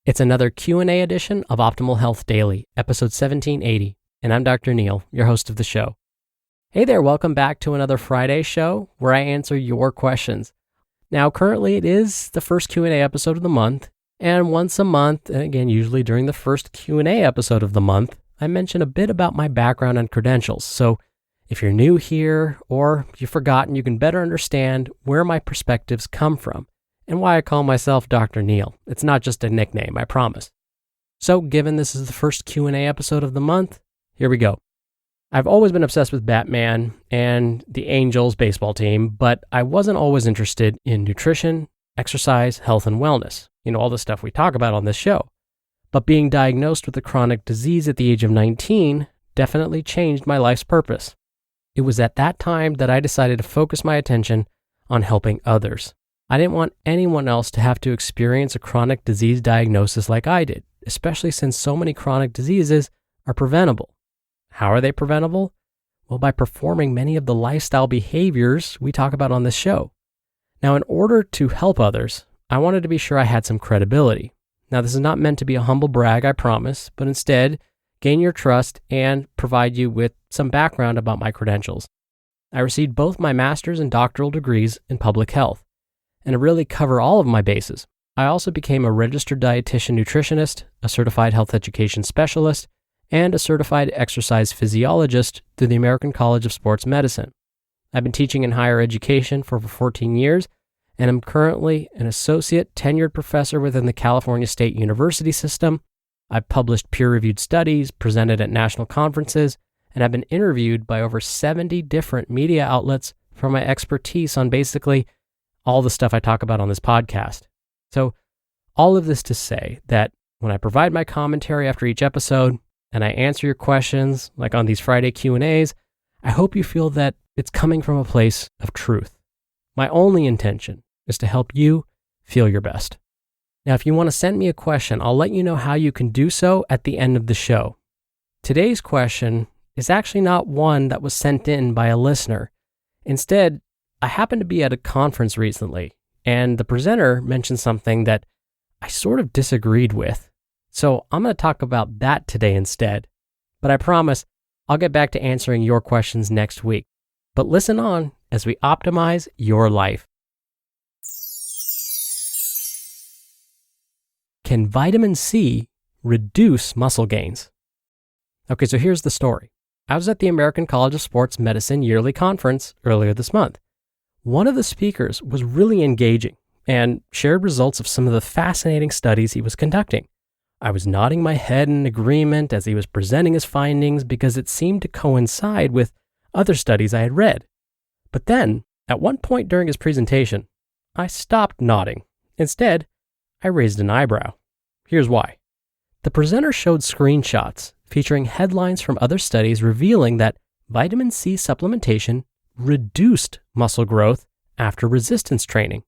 It's another Q&A edition of Optimal Health Daily, episode 1780, and I'm Dr. Neil, your host of the show. Hey there, welcome back to another Friday show where I answer your questions. Now, currently it is the first Q&A episode of the month, and once a month, and again, usually during the first Q&A episode of the month, I mention a bit about my background and credentials. So if you're new here or you've forgotten, you can better understand where my perspectives come from and why I call myself Dr. Neil. It's not just a nickname, I promise. So given this is the first Q&A episode of the month, here we go. I've always been obsessed with Batman and the Angels baseball team, but I wasn't always interested in nutrition, exercise, health, and wellness. All the stuff we talk about on this show. But being diagnosed with a chronic disease at the age of 19 definitely changed my life's purpose. It was at that time that I decided to focus my attention on helping others. I didn't want anyone else to have to experience a chronic disease diagnosis like I did, especially since so many chronic diseases are preventable. How are they preventable? Well, by performing many of the lifestyle behaviors we talk about on this show. Now, in order to help others, I wanted to be sure I had some credibility. Now, this is not meant to be a humble brag, I promise, but instead, gain your trust and provide you with some background about my credentials. I received both my master's and doctoral degrees in public health, and to really cover all of my bases, I also became a registered dietitian nutritionist, a certified health education specialist, and a certified exercise physiologist through the American College of Sports Medicine. I've been teaching in higher education for over 14 years, and I'm currently an associate tenured professor within the California State University system. I've published peer-reviewed studies, presented at national conferences, and I've been interviewed by over 70 different media outlets for my expertise on basically all the stuff I talk about on this podcast. So all of this to say that when I provide my commentary after each episode and I answer your questions, like on these Friday Q&As, I hope you feel that it's coming from a place of truth. My only intention is to help you feel your best. Now, if you want to send me a question, I'll let you know how you can do so at the end of the show. Today's question is actually not one that was sent in by a listener. Instead, I happened to be at a conference recently, and the presenter mentioned something that I sort of disagreed with. So I'm going to talk about that today instead. But I promise I'll get back to answering your questions next week. But listen on as we optimize your life. Can vitamin C reduce muscle gains? Okay, so here's the story. I was at the American College of Sports Medicine yearly conference earlier this month. One of the speakers was really engaging and shared results of some of the fascinating studies he was conducting. I was nodding my head in agreement as he was presenting his findings because it seemed to coincide with other studies I had read. But then, at one point during his presentation, I stopped nodding. Instead, I raised an eyebrow. Here's why. The presenter showed screenshots featuring headlines from other studies revealing that vitamin C supplementation reduced muscle growth after resistance training.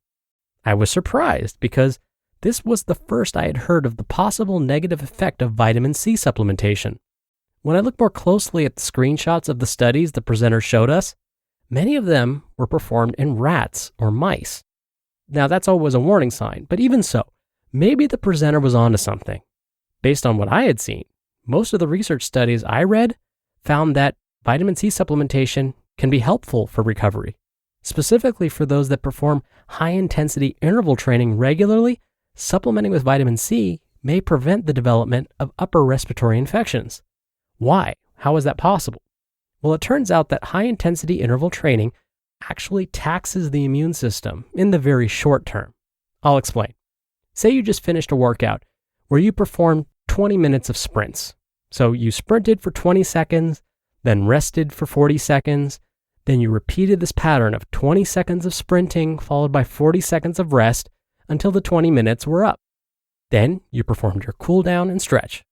I was surprised because this was the first I had heard of the possible negative effect of vitamin C supplementation. When I looked more closely at the screenshots of the studies the presenter showed us, many of them were performed in rats or mice. Now, that's always a warning sign, but even so, maybe the presenter was onto something. Based on what I had seen, most of the research studies I read found that vitamin C supplementation can be helpful for recovery. Specifically for those that perform high-intensity interval training regularly, supplementing with vitamin C may prevent the development of upper respiratory infections. Why? How is that possible? Well, it turns out that high-intensity interval training actually taxes the immune system in the very short term. I'll explain. Say you just finished a workout where you performed 20 minutes of sprints. So you sprinted for 20 seconds, then rested for 40 seconds, then you repeated this pattern of 20 seconds of sprinting followed by 40 seconds of rest until the 20 minutes were up. Then you performed your cool down and stretch.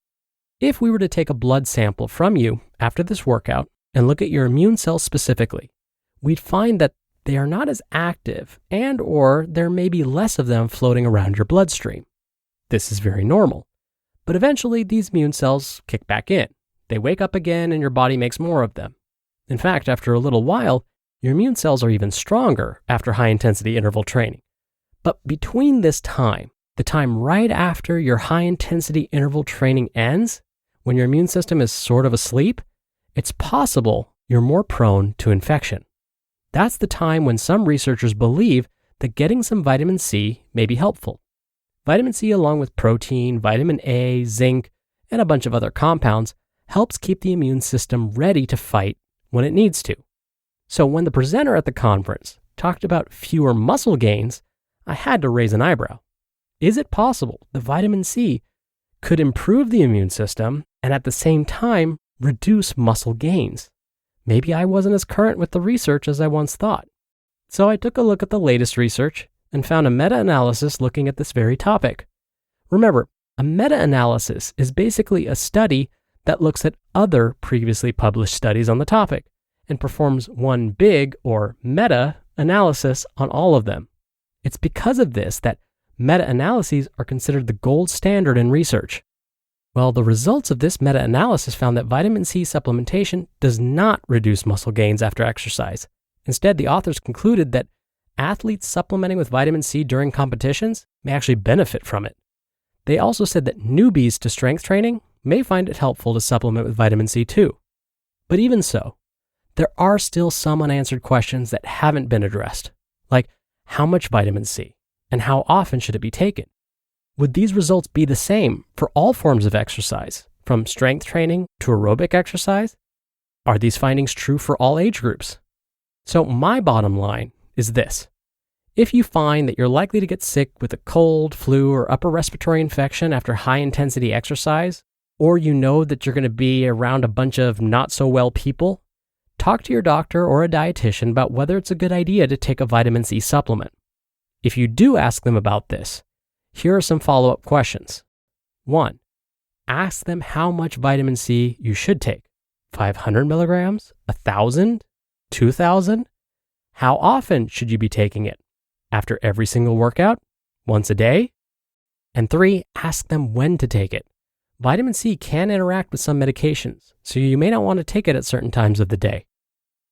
If we were to take a blood sample from you after this workout and look at your immune cells specifically, we'd find that they are not as active and or there may be less of them floating around your bloodstream. This is very normal. But eventually these immune cells kick back in. They wake up again and your body makes more of them. In fact, after a little while, your immune cells are even stronger after high-intensity interval training. But between this time, the time right after your high-intensity interval training ends, when your immune system is sort of asleep, it's possible you're more prone to infection. That's the time when some researchers believe that getting some vitamin C may be helpful. Vitamin C, along with protein, vitamin A, zinc, and a bunch of other compounds, helps keep the immune system ready to fight when it needs to. So when the presenter at the conference talked about fewer muscle gains, I had to raise an eyebrow. Is it possible that vitamin C could improve the immune system and at the same time reduce muscle gains? Maybe I wasn't as current with the research as I once thought. So I took a look at the latest research and found a meta-analysis looking at this very topic. Remember, a meta-analysis is basically a study that looks at other previously published studies on the topic and performs one big or meta-analysis on all of them. It's because of this that meta-analyses are considered the gold standard in research. Well, the results of this meta-analysis found that vitamin C supplementation does not reduce muscle gains after exercise. Instead, the authors concluded that athletes supplementing with vitamin C during competitions may actually benefit from it. They also said that newbies to strength training may find it helpful to supplement with vitamin C too. But even so, there are still some unanswered questions that haven't been addressed, like how much vitamin C and how often should it be taken? Would these results be the same for all forms of exercise, from strength training to aerobic exercise? Are these findings true for all age groups? So my bottom line is this. If you find that you're likely to get sick with a cold, flu, or upper respiratory infection after high-intensity exercise, or you know that you're going to be around a bunch of not-so-well people, talk to your doctor or a dietitian about whether it's a good idea to take a vitamin C supplement. If you do ask them about this, here are some follow-up questions. 1. Ask them how much vitamin C you should take. 500 milligrams? 1,000? 2,000? How often should you be taking it? After every single workout? Once a day? And 3, ask them when to take it. Vitamin C can interact with some medications, so you may not want to take it at certain times of the day.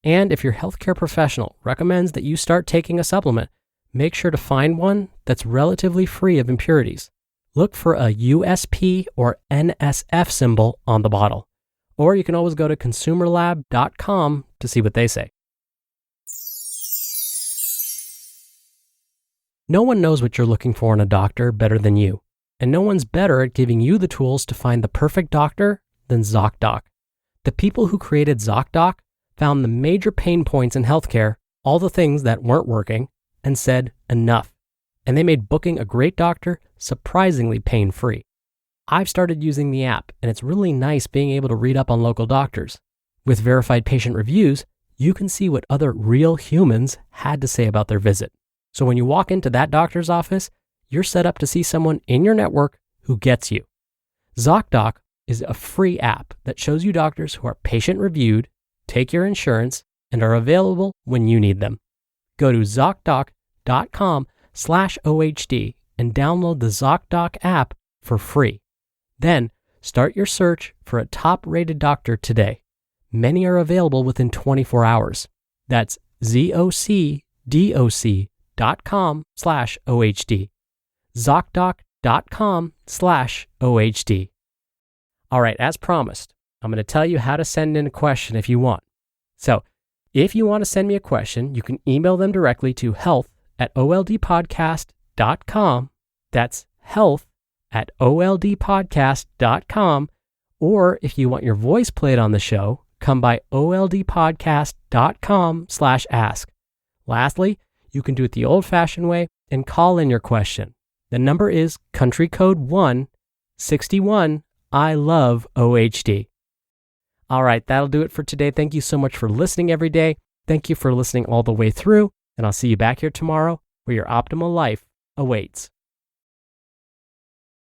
And if your healthcare professional recommends that you start taking a supplement, make sure to find one that's relatively free of impurities. Look for a USP or NSF symbol on the bottle. Or you can always go to consumerlab.com to see what they say. No one knows what you're looking for in a doctor better than you, and no one's better at giving you the tools to find the perfect doctor than Zocdoc. The people who created Zocdoc found the major pain points in healthcare, all the things that weren't working, and said enough. And they made booking a great doctor surprisingly pain-free. I've started using the app, and it's really nice being able to read up on local doctors. With verified patient reviews, you can see what other real humans had to say about their visit. So when you walk into that doctor's office, you're set up to see someone in your network who gets you. Zocdoc is a free app that shows you doctors who are patient-reviewed, take your insurance, and are available when you need them. Go to Zocdoc.com/OHD and download the Zocdoc app for free. Then start your search for a top-rated doctor today. Many are available within 24 hours. That's ZocDoc.com/OHD. Zocdoc.com/OHD. All right, as promised, I'm going to tell you how to send in a question if you want. So if you want to send me a question, you can email them directly to health@oldpodcast.com. That's health@oldpodcast.com. Or if you want your voice played on the show, come by oldpodcast.com/ask. Lastly, you can do it the old-fashioned way and call in your question. The number is country code 161. I love OHD. All right, that'll do it for today. Thank you so much for listening every day. Thank you for listening all the way through, and I'll see you back here tomorrow where your optimal life awaits.